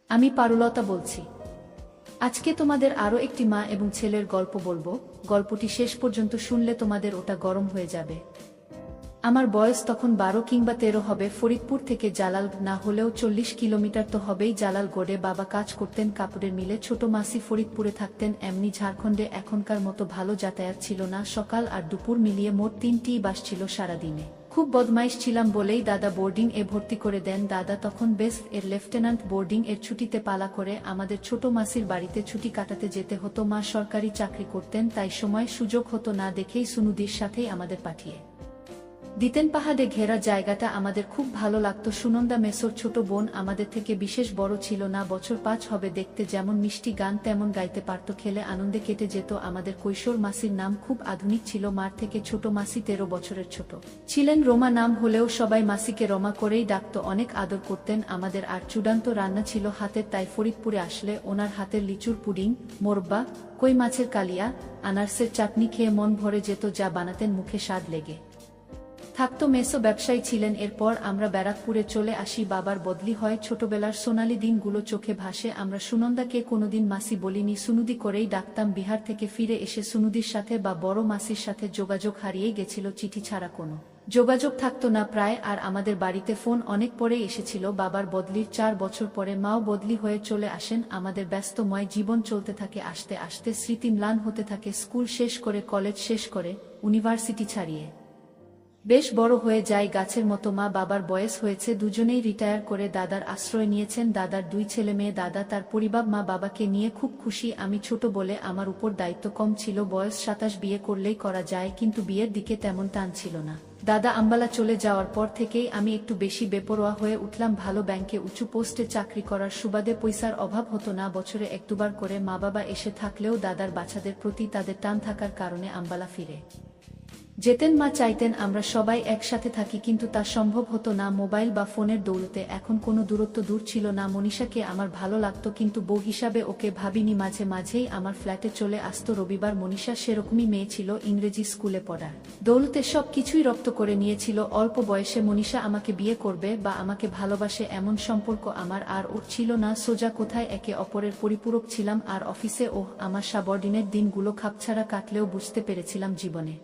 আমি পারুলতা বলছি। আজকে তোমাদের আরও একটি মা এবং ছেলের গল্প বলবো। গল্পটি শেষ পর্যন্ত শুনলে তোমাদের ওটা গরম হয়ে যাবে। আমার বয়স তখন 12 কিংবা 13 হবে। ফরিদপুর থেকে জালাল না হলেও 40 কিলোমিটার তো হবেই। জালালগড়ে বাবা কাজ করতেন কাপড়ের মিলে, ছোট মাসি ফরিদপুরে থাকতেন। এমনি ঝাড়খণ্ডে এখনকার মতো ভালো যাতায়াত ছিল না। সকাল আর দুপুর মিলিয়ে মোট 3টিই বাস ছিল সারাদিনে। খুব বদমাইশ ছিলাম বলেই দাদা বোর্ডিং এ ভর্তি করে দেন। দাদা তখন বেস্ট এর লেফটেন্যান্ট। বোর্ডিং এর ছুটিতে পালা করে আমাদের ছোট মাসির বাড়িতে ছুটি কাটাতে যেতে হতো। মা সরকারি চাকরি করতেন, তাই সময় সুযোগ হতো না দেখেই সুনুদির সাথেই আমাদের পাঠিয়ে দিতেন। পাহাড়ে ঘেরা জায়গাটা আমাদের খুব ভালো লাগতো। সুনন্দা মেসোর ছোট বোন, আমাদের থেকে বিশেষ বড় ছিল না, বছর 5 হবে। দেখতে যেমন মিষ্টি, গান তেমন গাইতে পারত। খেলে আনন্দে কেটে যেত আমাদের কৈশোর। মাসির নাম খুব আধুনিক ছিল, মার থেকে ছোট। মাসি 13 বছরের ছোট ছিলেন। রোমা নাম হলেও সবাই মাসিকে রমা করেই ডাকত। অনেক আদর করতেন আমাদের। আর চূড়ান্ত রান্না ছিল হাতের, তাই ফরিদপুরে আসলে ওনার হাতের লিচুর পুডিং, মোরব্বা, কই মাছের কালিয়া, আনারসের চাটনি খেয়ে মন ভরে যেত। যা বানাতেন মুখে স্বাদ লেগে থাকতো। মেসো ব্যবসায়ী ছিলেন। এরপর আমরা ব্যারাকপুরে চলে আসি। বাবার বদলি হয়। ছোটবেলার সোনালি দিনগুলো চোখে ভাসে। আমরা সুনন্দাকে কোনোদিন মাসি বলিনি, সুনুদি করেই ডাকতাম। বিহার থেকে ফিরে এসে সুনুদির সাথে বা বড় মাসির সাথে যোগাযোগ হারিয়ে গেছিল। চিঠি ছাড়া কোনো যোগাযোগ থাকতো না প্রায়। আর আমাদের বাড়িতে ফোন অনেক পরেই এসেছিল। বাবার বদলির 4 বছর পরে মাও বদলি হয়ে চলে আসেন। আমাদের ব্যস্তময় জীবন চলতে থাকে। আস্তে আস্তে স্মৃতি ম্লান হতে থাকে। স্কুল শেষ করে, কলেজ শেষ করে, ইউনিভার্সিটি ছাড়িয়ে বেশ বড় হয়ে যায় গাছের মতো। মা বাবার বয়স হয়েছে, দুজনেই রিটায়ার করে দাদার আশ্রয় নিয়েছেন। দাদার 2 ছেলে মেয়ে। দাদা তার পরিবার, মা বাবাকে নিয়ে খুব খুশি। আমি ছোট বলে আমার উপর দায়িত্ব কম ছিল। বয়স 27, বিয়ে করলেই করা যায়, কিন্তু বিয়ের দিকে তেমন টান ছিল না। দাদা আম্বালা চলে যাওয়ার পর থেকেই আমি একটু বেশি বেপরোয়া হয়ে উঠলাম। ভালো ব্যাংকে উঁচু পোস্টে চাকরি করার সুবাদে পয়সার অভাব হতো না। বছরে 1-2 বার করে মা বাবা এসে থাকলেও দাদার বাচ্চাদের প্রতি তাদের টান থাকার কারণে আম্বালা ফিরে যেতেন। মা চাইতেন আমরা সবাই একসাথে থাকি, কিন্তু তা সম্ভব হতো না মোবাইল বা ফোনের দৌলতে। এখন কোনো দূরত্ব দূর ছিল না। মনীষাকে আমার ভালো লাগতো, কিন্তু বউ হিসাবে ওকে ভাবিনি। মাঝে মাঝেই আমার ফ্ল্যাটে চলে আসতো রবিবার। মনীষা সেরকমই মেয়ে ছিল, ইংরেজি স্কুলে পড়ার দৌলতে সব কিছুই রপ্ত করে নিয়েছিল। অল্প বয়সে মনীষা আমাকে বিয়ে করবে বা আমাকে ভালোবাসে এমন সম্পর্ক আমার আর ওর ছিল না। সোজা কোথায় একে অপরের পরিপূরক ছিলাম। আর অফিসে আমার সাবঅর্ডিনেট দিনগুলো খাপছাড়া কাটলেও বুঝতে পেরেছিলাম জীবনে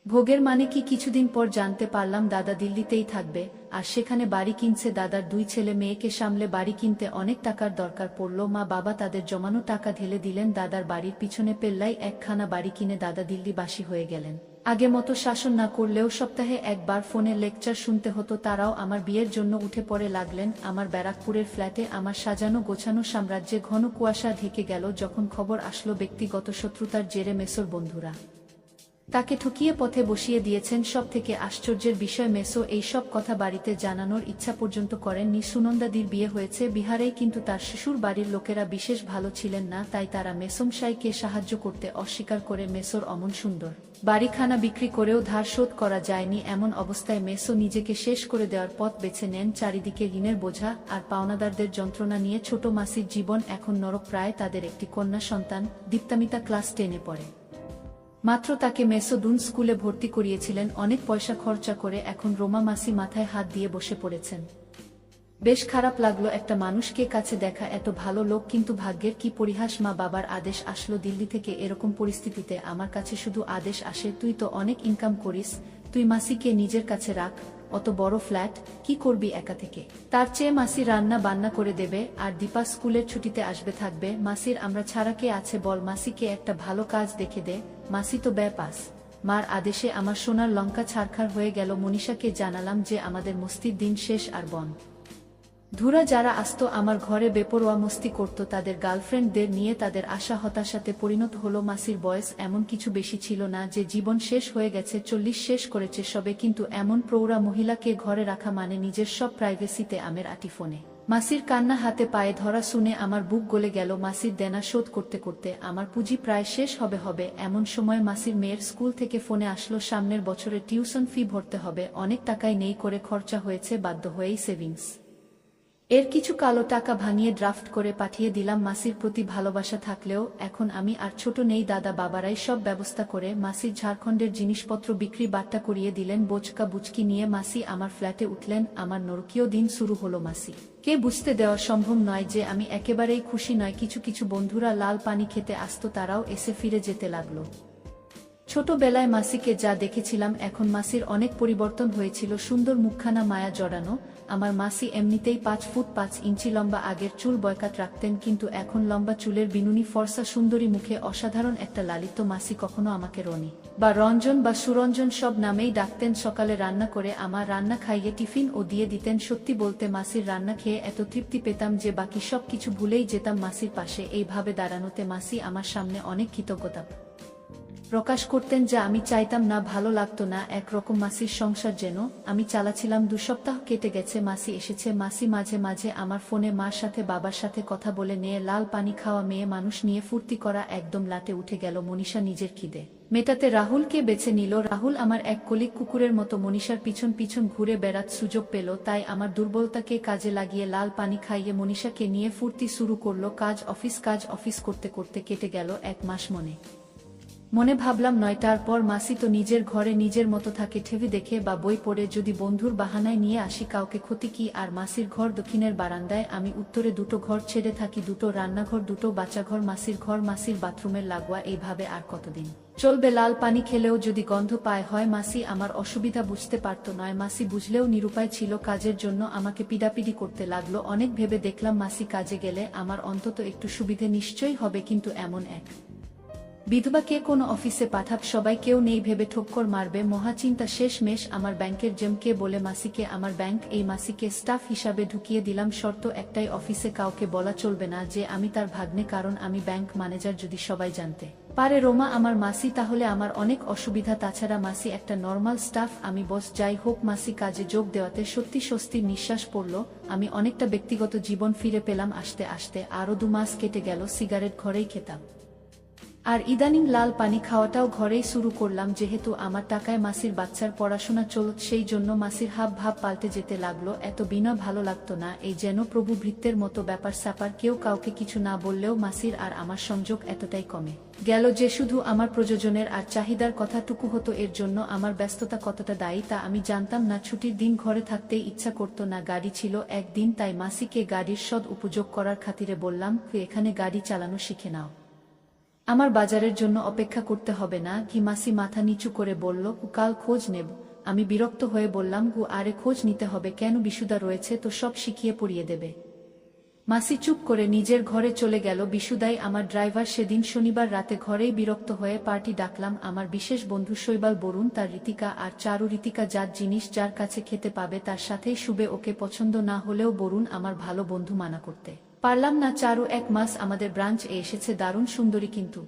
ভোগের মানে কি। কিছুদিন পর জানতে পারলাম দাদা দিল্লিতেই থাকবে, আর সেখানে বাড়ি কিনছে। দাদার 2 ছেলে মেয়েকে সামলে বাড়ি কিনতে অনেক টাকার দরকার পড়ল। মা বাবা তাদের জমানো টাকা ঢেলে দিলেন। দাদার বাড়ির পিছনে পেল্লাই একখানা বাড়ি কিনে দাদা দিল্লিবাসী হয়ে গেলেন। আগে মতো শাসন না করলেও সপ্তাহে 1 বার ফোনে লেকচার শুনতে হতো। তারাও আমার বিয়ের জন্য উঠে পড়ে লাগলেন। আমার ব্যারাকপুরের ফ্ল্যাটে আমার সাজানো গোছানো সাম্রাজ্যে ঘন কুয়াশা ঢেকে গেল যখন খবর আসলো ব্যক্তিগত শত্রুতার জেরে মেসোর বন্ধুরা তাকে ঠকিয়ে পথে বসিয়ে দিয়েছেন। সব থেকে আশ্চর্যের বিষয়, মেসো এই সব কথা বাড়িতে জানানোর ইচ্ছা পর্যন্ত করেননি। সুনন্দাদির বিয়ে হয়েছে বিহারেই, কিন্তু তার শ্বশুর বাড়ির লোকেরা বিশেষ ভালো ছিলেন না, তাই তারা মেসমশাইকে সাহায্য করতে অস্বীকার করে। মেসোর অমন সুন্দর বাড়িখানা বিক্রি করেও ধার শোধ করা যায়নি। এমন অবস্থায় মেসো নিজেকে শেষ করে দেওয়ার পথ বেছে নেন। চারিদিকে ঋণের বোঝা আর পাওনাদারদের যন্ত্রণা নিয়ে ছোট মাসির জীবন এখন নরক প্রায়। তাদের একটি কন্যা সন্তান দীপ্তামিতা ক্লাস 10-এ পড়ে মাত্র। তাকে মেসো দুন স্কুলে ভর্তি করিয়েছিলেন অনেক পয়সা খরচা করে। এখন রোমা মাসি মাথায় হাত দিয়ে বসে পড়েছেন। বেশ খারাপ লাগলো একটা মানুষকে কাছে দেখা, এত ভালো লোক, কিন্তু ভাগ্যের কি পরিহাস। মা বাবার আদেশ আসলো দিল্লি থেকে। এরকম পরিস্থিতিতে আমার কাছে শুধু আদেশ আসে, তুই তো অনেক ইনকাম করিস, তুই মাসিকে নিজের কাছে রাখ। অত বড় ফ্ল্যাট কি করবি একা থেকে? তার চেয়ে মাসি রান্না বান্না করে দেবে, আর দীপা স্কুলের ছুটিতে আসবে থাকবে। মাসির আমরা ছাড়া কে আছে বল? মাসিকে একটা ভালো কাজ দেখে দে। মাসি তো ব্যাপাস। মার আদেশে আমার সোনার লঙ্কা ছারখার হয়ে গেল। মনীষাকে জানালাম যে আমাদের মস্তির দিন শেষ। আর বন ধুরা যারা আসতো আমার ঘরে বেপরোয়া মস্তি করত, তাদের গার্লফ্রেন্ডদের নিয়ে তাদের আশা হতাশাতে পরিণত হলো। মাসির বয়স এমন কিছু বেশি ছিল না যে জীবন শেষ হয়ে গেছে, 40 শেষ করেছে সবে, কিন্তু এমন প্রৌঢ়া মহিলাকে ঘরে রাখা মানে নিজের সব প্রাইভেসিতে আমের আটি ফোনে মাসির কান্না হাতে পায়ে ধরা শুনে আমার বুক গলে গেল। মাসির দেনা শোধ করতে করতে আমার পুঁজি প্রায় শেষ হবে। এমন সময় মাসির মেয়ের স্কুল থেকে ফোনে আসলো সামনের বছরে টিউশন ফি ভরতে হবে, অনেক টাকাই নেই করে খরচা হয়েছে, বাধ্য হয়েই সেভিংস এর কিছু কালো টাকা ভাঙিয়ে ড্রাফট করে পাঠিয়ে দিলাম। মাসির প্রতি ভালোবাসা থাকলেও এখন আমি আর ছোট নেই। দাদা বাবারাই সব ব্যবস্থা করে মাসির ঝাড়খণ্ডের জিনিসপত্র বিক্রি বাট্টা করিয়ে দিলেন। বোচকা বুচকি নিয়ে মাসি আমার ফ্ল্যাটে উঠলেন। আমার নরকীয় দিন শুরু হলো। মাসি কে বুঝতে দেওয়া সম্ভব নয় যে আমি একেবারেই খুশি নয়। কিছু কিছু বন্ধুরা লাল পানি খেতে আসতো, তারাও এসে ফিরে যেতে লাগলো। ছোটবেলায় মাসিকে যা দেখেছিলাম, এখন মাসির অনেক পরিবর্তন হয়েছিল। সুন্দর মুখখানা, মায়া জড়ানো। আমার মাসি এমনিতেই 5 ফুট 5 ইঞ্চি লম্বা। আগের চুল বয়কাট রাখতেন, কিন্তু এখন লম্বা চুলের বিনুনি ফর্সা সুন্দরী মুখে অসাধারণ একটা লালিত্য। মাসি কখনো আমাকে রনি বা রঞ্জন বা সুরঞ্জন সব নামেই ডাকতেন। সকালে রান্না করে আমার রান্না খাইয়ে টিফিন ও দিয়ে দিতেন। সত্যি বলতে মাসির রান্না খেয়ে এত তৃপ্তি পেতাম যে বাকি সব কিছু ভুলেই যেতাম। মাসির পাশে এইভাবে দাঁড়ানোতে মাসি আমার সামনে অনেক কৃতজ্ঞতা প্রকাশ করতেন, যা আমি চাইতাম না। ভালো লাগতো না একরকম মাসির সংসার যেন আমি চালাছিলাম। 2 সপ্তাহ কেটে গেছে, মাসি এসেছে। মাসি মাঝে মাঝে আমার ফোনে মার সাথে বাবার সাথে কথা বলে নিয়ে লাল পানি খাওয়া, মেয়ে মানুষ নিয়ে ফুর্তি করা একদম লাটে উঠে গেল। মনীষা নিজের খিদে মেটাতে রাহুলকে বেছে নিল। রাহুল আমার এক কলিগ কুকুরের মতো মনীষার পিছন পিছন ঘুরে বেড়াত সুযোগ পেল। তাই আমার দুর্বলতাকে কাজে লাগিয়ে লাল পানি খাইয়ে মনীষাকে নিয়ে ফুর্তি শুরু করলো। কাজ অফিস করতে করতে কেটে গেল 1 মাস। মনে ভাবলাম 9টার পর মাসি তো নিজের ঘরে নিজের মতো থাকে, টিভি দেখে বা বই পড়ে। যদি বন্ধুর বাহানায় নিয়ে আসি কাউকে, ক্ষতি কি? আর মাসির ঘর দক্ষিণের বারান্দায়, আমি উত্তরে 2টো ঘর ছেড়ে থাকি। 2টো রান্নাঘর, 2টো বাচ্চাঘর, মাসির ঘর, মাসির বাথরুমের লাগোয়া। এইভাবে আর কতদিন চলবে? লাল পানি খেলেও যদি গন্ধ পায় হয় মাসি আমার অসুবিধা বুঝতে পারত নয়। মাসি বুঝলেও নিরুপায় ছিল। কাজের জন্য আমাকে পিডাপিডি করতে লাগলো। অনেক ভেবে দেখলাম মাসি কাজে গেলে আমার অন্তত একটু সুবিধে নিশ্চয়ই হবে, কিন্তু এমন এক বিধবাকে কোনো অফিসে পাঠাব, সবাই কেউ নেই ভেবে ঠক্কর মারবে। মহাচিন্তা শেষমেশ আমার ব্যাংকের জেমকে বলে মাসিকে আমার ব্যাংক, এই মাসিকে স্টাফ হিসাবে ঢুকিয়ে দিলাম। শর্ত একটাই, অফিসে কাউকে বলা চলবে না যে আমি তার ভাগ্নে, কারণ আমি ব্যাংক ম্যানেজার। যদি সবাই জানতে পারে রোমা আমার মাসি, তাহলে আমার অনেক অসুবিধা। তাছাড়া মাসি একটা নর্মাল স্টাফ, আমি বস। যাই হোক, মাসি কাজে যোগ দেওয়াতে সত্যি স্বস্তির নিঃশ্বাস পড়ল। আমি অনেকটা ব্যক্তিগত জীবন ফিরে পেলাম। আস্তে আস্তে আরও 2 মাস কেটে গেল। সিগারেট ঘরেই খেতাম, আর ইদানিং লাল পানি খাওয়াটাও ঘরেই শুরু করলাম। যেহেতু আমার টাকায় মাসির বাচ্চার পড়াশোনা চলত, সেই জন্য মাসির হাব ভাব পাল্টে যেতে লাগলো। এত বিনা ভালো লাগতো না, এই যেন প্রভু ভৃত্যের মতো ব্যাপার স্যাপার। কেউ কাউকে কিছু না বললেও মাসির আর আমার সংযোগ এতটাই কমে গেল যে শুধু আমার প্রয়োজনের আর চাহিদার কথাটুকু হতো। এর জন্য আমার ব্যস্ততা কতটা দায়ী তা আমি জানতাম না। ছুটির দিন ঘরে থাকতেই ইচ্ছা করতো না। গাড়ি ছিল একদিন, তাই মাসিকে গাড়ির সদ উপযোগ করার খাতিরে বললাম, এখানে গাড়ি চালানো শিখে নাও, আমার বাজারের জন্য অপেক্ষা করতে হবে না। কি? মাসি মাথা নিচু করে বলল, কাল খোঁজ নেব। আমি বিরক্ত হয়ে বললাম, আরে খোঁজ নিতে হবে কেন? বিশুদা রয়েছে তো, সব শিখিয়ে পড়িয়ে দেবে। মাসি চুপ করে নিজের ঘরে চলে গেল। বিশুদাই আমার ড্রাইভার। সেদিন শনিবার রাতে ঘরেই বিরক্ত হয়ে পার্টি ডাকলাম। আমার বিশেষ বন্ধু শৈবাল, বরুণ, তার ঋতিকা আর চারু। ঋতিকা যার জিনিস যার কাছে খেতে পাবে তার সাথেই শুবে। ওকে পছন্দ না হলেও বরুণ আমার ভালো বন্ধু, মানা করতে পারলাম না। চারু 1 মাস আমাদের ব্রাঞ্চ এ এসেছে, দারুণ সুন্দরী, কিন্তু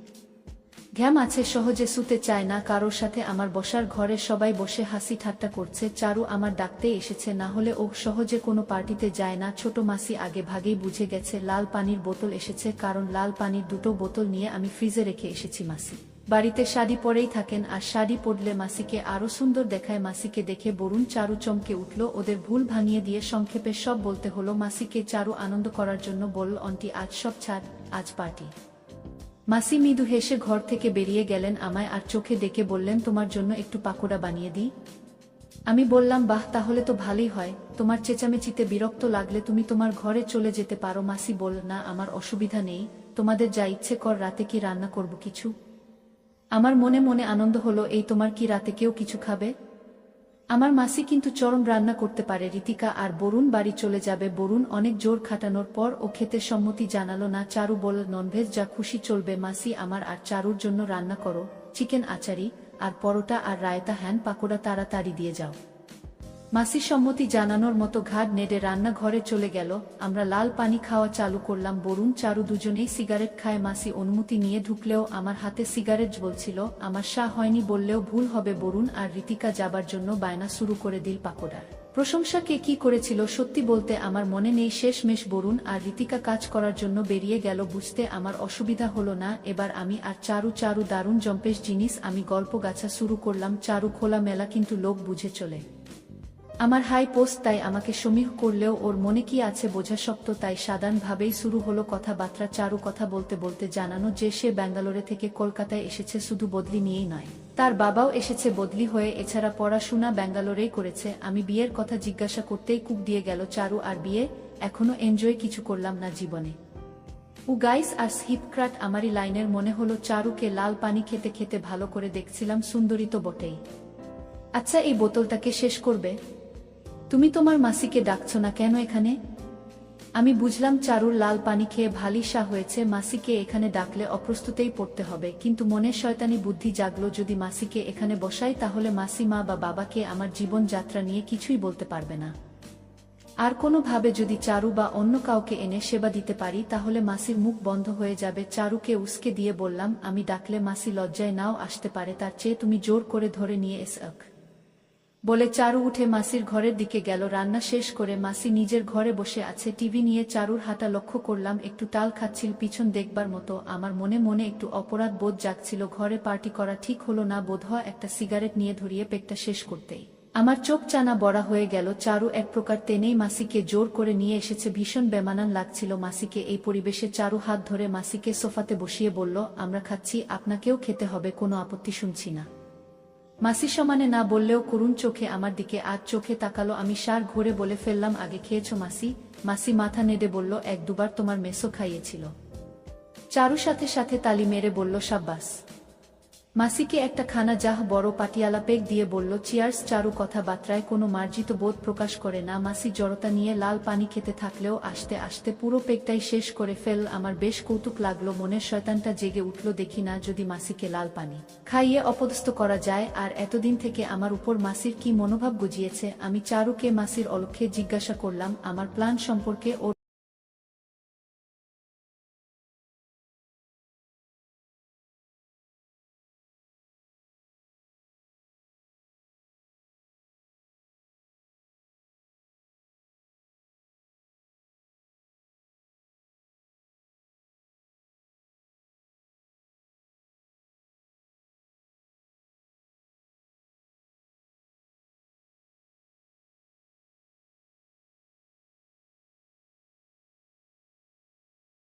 ঘ্যাম আছে, সহজে শুতে চায় না কারোর সাথে। আমার বসার ঘরে সবাই বসে হাসি ঠাট্টা করছে। চারু আমার ডাকতে এসেছে, না হলে ও সহজে কোনো পার্টিতে যায় না। ছোট মাসি আগে ভাগেই বুঝে গেছে লাল পানির বোতল এসেছে, কারণ লাল পানির 2টো বোতল নিয়ে আমি ফ্রিজে রেখে এসেছি। মাসি বাড়িতে শাড়ি পরেই থাকেন, আর শাড়ি পরলে মাসিকে আরো সুন্দর দেখায়। মাসিকে দেখে বরুণ চারু চমকে উঠল। ওদের ভুল ভাঙিয়ে দিয়ে সংক্ষেপে সব বলতে হলো মাসিকে। চারু আনন্দ করার জন্য বলল, আন্টি আজ সব ছাড়, আজ পার্টি। মাসি মৃদু হেসে ঘর থেকে বেরিয়ে গেলেন। আমায় আর চোখে ডেকে বললেন, তোমার জন্য একটু পাকোড়া বানিয়ে দিই? আমি বললাম, বাহ, তাহলে তো ভালোই হয়। তোমার চেঁচামেচিতে বিরক্ত লাগলে তুমি তোমার ঘরে চলে যেতে পারো। মাসি বলল, না, আমার অসুবিধা নেই, তোমাদের যা ইচ্ছে কর। রাতে কি রান্না করব কিছু? আমার মনে মনে আনন্দ হলো, এই তোমার কি রাতে কেউ কিছু খাবে? আমার মাসি কিন্তু চরম রান্না করতে পারে। ঋতিকা আর বরুণ বাড়ি চলে যাবে। বরুণ অনেক জোর খাটানোর পর ও খেতে সম্মতি জানালো না। চারু বলল, ননভেজ যা খুশি চলবে। মাসি, আমার আর চারুর জন্য রান্না করো, চিকেন আচারি আর পরোটা আর রায়তা। হ্যান, পাকোড়া তাড়াতাড়ি দিয়ে যাও। মাসি সম্মতি জানানোর মতো ঘাড় নেড়ে রান্নাঘরে চলে গেল। আমরা লাল পানি খাওয়া চালু করলাম। বরুণ চারু দুজনেই সিগারেট খায়। মাসি অনুমতি নিয়ে ঢুকলেও আমার হাতে সিগারেট জ্বলছিল। আমার শাহ হয়নি বললেও ভুল হবে। বরুণ আর ঋতিকা যাবার জন্য বায়না শুরু করে দিল পাকোড়ার। প্রশংসা কে কি করেছিল সত্যি বলতে আমার মনে নেই। শেষমেশ বরুণ আর ঋতিকা কাজ করার জন্য বেরিয়ে গেল। বুঝতে আমার অসুবিধা হলো না। এবার আমি আর চারু দারুণ জম্পেশ জিনিস। আমি গল্প গাছা শুরু করলাম। চারু খোলা মেলা, কিন্তু লোক বুঝে চলে। আমার হাই পোস্ট তাই আমাকে সমীহ করলেও ওর মনে কি আছে বোঝা শক্ত, তাই সাধারণভাবেই শুরু হলো কথাবার্তা। চারু কথা বলতে বলতে জানানো যে সে ব্যাঙ্গালোরে থেকে কলকাতায় এসেছে শুধু বদলি নিয়েই নয়, তার বাবাও এসেছে বদলি হয়ে, এছাড়া পড়াশোনা ব্যাঙ্গালোরেই করেছে। আমি বিয়ের কথা জিজ্ঞাসা করতেই কুক দিয়ে গেল চারু, আর বিয়ে? এখনো এনজয় কিছু করলাম না জীবনে। গাইস আর হিপক্রাট আমারই লাইনের মনে হলো চারুকে। লাল পানি খেতে খেতে ভালো করে দেখছিলাম, সুন্দরী তো বটেই। আচ্ছা, এই বোতলটাকে শেষ করবে? তুমি তোমার মাসিকে ডাকছো না কেন এখানে? আমি বুঝলাম চারুর লাল পানি খেয়ে ভালি সা হয়েছে, মাসিকে এখানে ডাকলে অপ্রস্তুতেই পড়তে হবে, কিন্তু মনের শয়তানি বুদ্ধি জাগলো, যদি মাসিকে এখানে বসাই তাহলে মাসি মা বা বাবাকে আমার জীবন যাত্রা নিয়ে কিছুই বলতে পারবে না। আর কোনোভাবে যদি চারু বা অন্য কাউকে এনে সেবা দিতে পারি তাহলে মাসির মুখ বন্ধ হয়ে যাবে। চারুকে উস্কে দিয়ে বললাম, আমি ডাকলে মাসি লজ্জায় নাও আসতে পারে, তার চেয়ে তুমি জোর করে ধরে নিয়ে এসক। বলে চারু উঠে মাসির ঘরের দিকে গেল। রান্না শেষ করে মাসি নিজের ঘরে বসে আছে টিভি নিয়ে। চারুর হাঁটা লক্ষ্য করলাম, একটু টাল খাচ্ছিল পিছন দেখবার মতো। আমার মনে মনে একটু অপরাধ বোধ জাগছিল। ঘরে পার্টি করা ঠিক হলো না বোধহয়। একটা সিগারেট নিয়ে ধরিয়ে পেটটা শেষ করতেই আমার চোখ চানা বড়া হয়ে গেল। চারু এক প্রকার টেনেই মাসিকে জোর করে নিয়ে এসেছে। ভীষণ বেমানান লাগছিল মাসিকে এই পরিবেশে। চারু হাত ধরে মাসিকে সোফাতে বসিয়ে বলল, আমরা খাচ্ছি, আপনাকেও খেতে হবে, কোনো আপত্তি শুনছি না। মাসি সমানে না বললেও করুণ চোখে আমার দিকে আজ চোখে তাকালো। আমি সার ঘুরে বলে ফেললাম, আগে খেয়েছো মাসি? মাসি মাথা নেড়ে বলল, এক দুবার তোমার মেসো খাইয়েছিল। চারু সাথে সাথে তালি মেরে বলল, সাব্বাস। মাসিকে একটা খানা জাহ বড় পাটিয়ালা পেক দিয়ে বলল, চিয়ার্স। চারু কথাবার্তায় কোনো মার্জিত বোধ প্রকাশ করে না। মাসি জড়তা নিয়ে লাল পানি খেতে থাকলেও আস্তে আস্তে পুরো পেকটাই শেষ করে ফেল। আমার বেশ কৌতুক লাগলো, মনের শয়তানটা জেগে উঠল। দেখি না যদি মাসিকে লাল পানি খাইয়ে অপদস্থ করা যায়। আর এতদিন থেকে আমার উপর মাসির কি মনোভাব গজিয়েছে। আমি চারুকে মাসির অলক্ষ্যে জিজ্ঞাসা করলাম আমার প্ল্যান সম্পর্কে। ওর